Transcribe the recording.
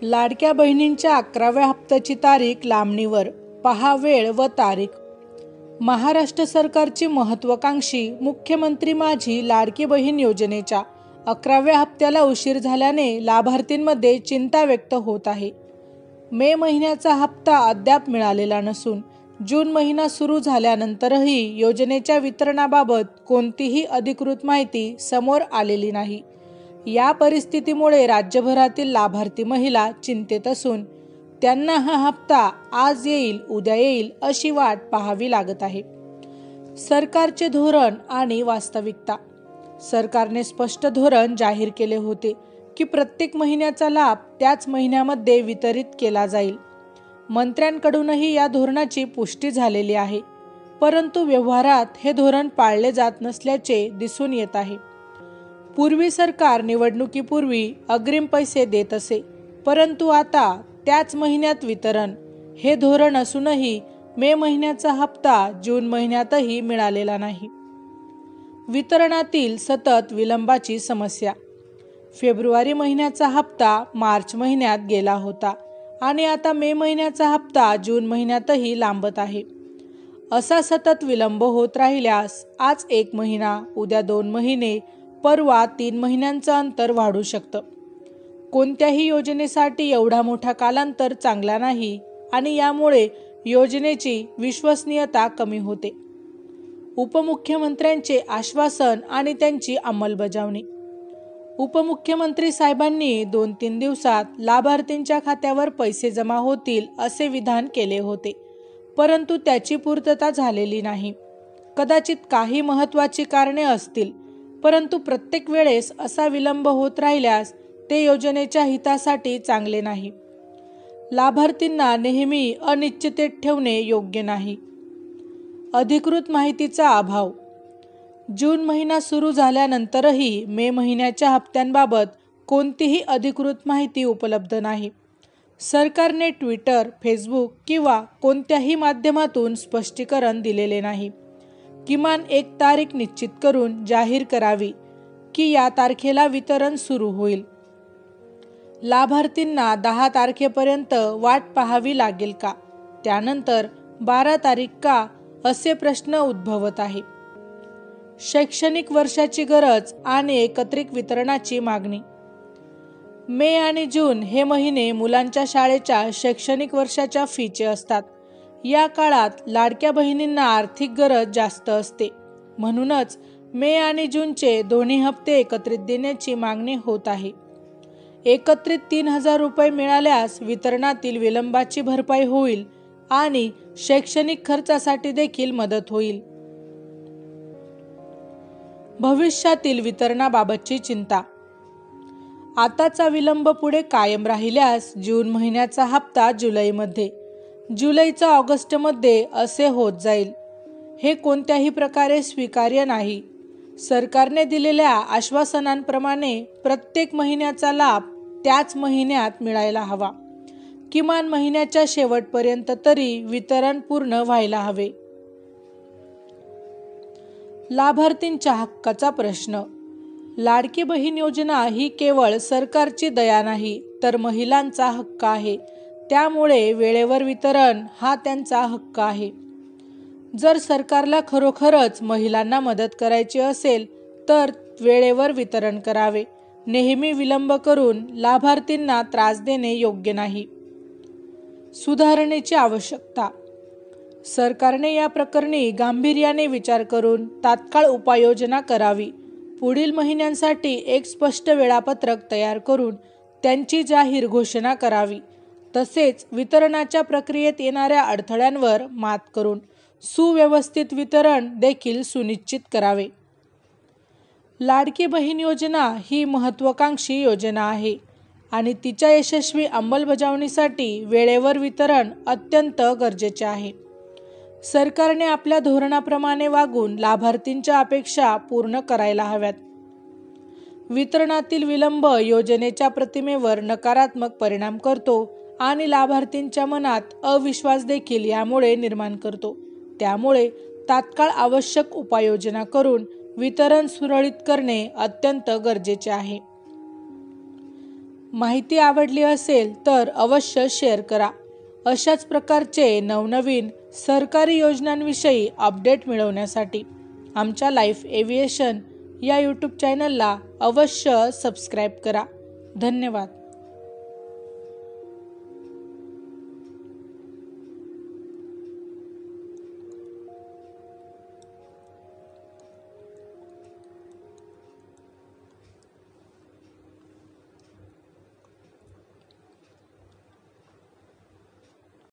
लाडक्या बहिणींच्या 11व्या हप्त्याची तारीख लांबणीवर, पहा वेळ व तारीख। महाराष्ट्र सरकारची महत्त्वाकांक्षी मुख्यमंत्री माझी लाडकी बहीण योजनेच्या 11व्या हप्त्याला उशीर झाल्याने लाभार्थींमध्ये चिंता व्यक्त होत आहे। मे महिन्याचा हप्ता अद्याप मिळालेला नसून जून महिना सुरू झाल्यानंतरही योजनेच्या वितरणाबाबत कोणतीही अधिकृत माहिती समोर आलेली नाही। या परिस्थितीमुळे राज्यभरातील लाभार्थी महिला चिंतेत असून त्यांना हा हप्ता आज येईल उद्या येईल अशी वाट पाहावी लागत आहे। सरकारचे धोरण आणि वास्तविकता। सरकारने स्पष्ट धोरण जाहीर केले होते की प्रत्येक महिन्याचा लाभ त्याच महिन्यामध्ये वितरित केला जाईल। मंत्र्यांकडूनही या धोरणाची पुष्टी झालेली आहे, परंतु व्यवहारात हे धोरण पाळले जात नसल्याचे दिसून येत आहे। पूर्वी सरकार निवडणुकीपूर्वी अग्रिम पैसे देत असे, परंतु आता त्याच महिन्यात वितरण हे धोरण असूनही मे महिन्याचा हप्ता जून महिन्यातही मिळालेला नाही। वितरणातील सतत विलंबाची समस्या। फेब्रुवारी महिन्याचा हप्ता मार्च महिन्यात गेला होता आणि आता मे महिन्याचा हप्ता जून महिन्यातही लांबत आहे। असा सतत विलंब होत राहिल्यास आज 1 महिना, उद्या 2 महिने, परवा 3 महिन्यांचं अंतर वाढू शकतं। कोणत्याही योजनेसाठी एवढा मोठा कालांतर चांगला नाही आणि यामुळे योजनेची विश्वसनीयता कमी होते। उपमुख्यमंत्र्यांचे आश्वासन आणि त्यांची अंमलबजावणी। उपमुख्यमंत्री साहेबांनी 2-3 दिवसात लाभार्थींच्या खात्यावर पैसे जमा होतील असे विधान केले होते, परंतु त्याची पूर्तता झालेली नाही। कदाचित काही महत्त्वाची कारणे असतील, परंतु प्रत्येक वेळेस असा विलंब होत राहिल्यास ते योजनेच्या हितासाठी चांगले नाही। लाभार्थींना नेहमी अनिश्चिततेत ठेवणे योग्य नाही। अधिकृत माहितीचा अभाव। जून महिना सुरू झाल्यानंतरही मे महिन्याच्या हप्त्यांबाबत कोणतीही अधिकृत माहिती उपलब्ध नाही। सरकारने ट्विटर, फेसबुक किंवा कोणत्याही माध्यमातून स्पष्टीकरण दिलेले नाही। किमान एक तारीख निश्चित करून जाहीर करावी की या तारखेला वितरण सुरू होईल। लाभार्थींना 10 तारखेपर्यंत वाट पाहावी लागेल का? त्यानंतर 12 तारीख का? असे प्रश्न उद्भवत आहे। शैक्षणिक वर्षाची गरज आणि एकत्रित वितरणाची मागणी। मे आणि जून हे महिने मुलांच्या शाळेच्या शैक्षणिक वर्षाच्या फीचे असतात। या काळात लाडक्या बहिणींना आर्थिक गरज जास्त असते, म्हणूनच मे आणि जूनचे दोन्ही हप्ते एकत्रित देण्याची मागणी होत आहे। एकत्रित 3000 रुपये मिळाल्यास वितरणातील विलंबाची भरपाई होईल आणि शैक्षणिक खर्चासाठी देखील मदत होईल। भविष्यातील वितरणाबाबतची चिंता। आताचा विलंब पुढे कायम राहिल्यास जून महिन्याचा हप्ता जुलैमध्ये, जुलैचा ऑगस्टमध्ये असे होत जाईल। हे कोणत्याही प्रकारे स्वीकार्य नाही। सरकारने दिलेल्या आश्वासनांप्रमाणे प्रत्येक महिन्याचा लाभ त्याच महिन्यात मिळायला हवा। किमान महिन्याच्या शेवटपर्यंत तरी वितरण पूर्ण व्हायला हवे। लाभार्थींच्या हक्काचा प्रश्न। लाडकी बहीण योजना ही केवळ सरकारची दया नाही, तर महिलांचा हक्क आहे। त्यामुळे वेळेवर वितरण हा त्यांचा हक्क आहे। जर सरकारला खरोखरच महिलांना मदत करायची असेल तर वेळेवर वितरण करावे। नेहमी विलंब करून लाभार्थींना त्रास देणे योग्य नाही। सुधारणेची आवश्यकता। सरकारने या प्रकरणी गांभीर्याने विचार करून तात्काळ उपाययोजना करावी। पुढील महिन्यांसाठी एक स्पष्ट वेळापत्रक तयार करून त्यांची जाहीर घोषणा करावी। तसेच वितरणाच्या प्रक्रियेत येणाऱ्या अडथळ्यांवर मात करून सुव्यवस्थित वितरण देखील सुनिश्चित करावे। लाडकी बहीण योजना ही महत्त्वाकांक्षी योजना आहे आणि तिच्या यशस्वी अंमलबजावणीसाठी वेळेवर वितरण अत्यंत गरजेचे आहे। सरकारने आपल्या धोरणाप्रमाणे वागून लाभार्थींच्या अपेक्षा पूर्ण करायला हव्यात। वितरणातील विलंब योजनेच्या प्रतिमेवर नकारात्मक परिणाम करतो आणि लाभार्थींच्या मनात अविश्वास देखील यामुळे निर्माण करतो। त्यामुळे तात्काळ आवश्यक उपाययोजना करून वितरण सुरळीत करणे अत्यंत गरजेचे आहे। माहिती आवडली असेल तर अवश्य शेअर करा. अशाच प्रकारचे नवनवीन सरकारी योजनांविषयी अपडेट मिळवण्यासाठी आमच्या लाईफ एव्हिएशन या यूट्यूब चॅनलला अवश्य सबस्क्राईब करा. धन्यवाद.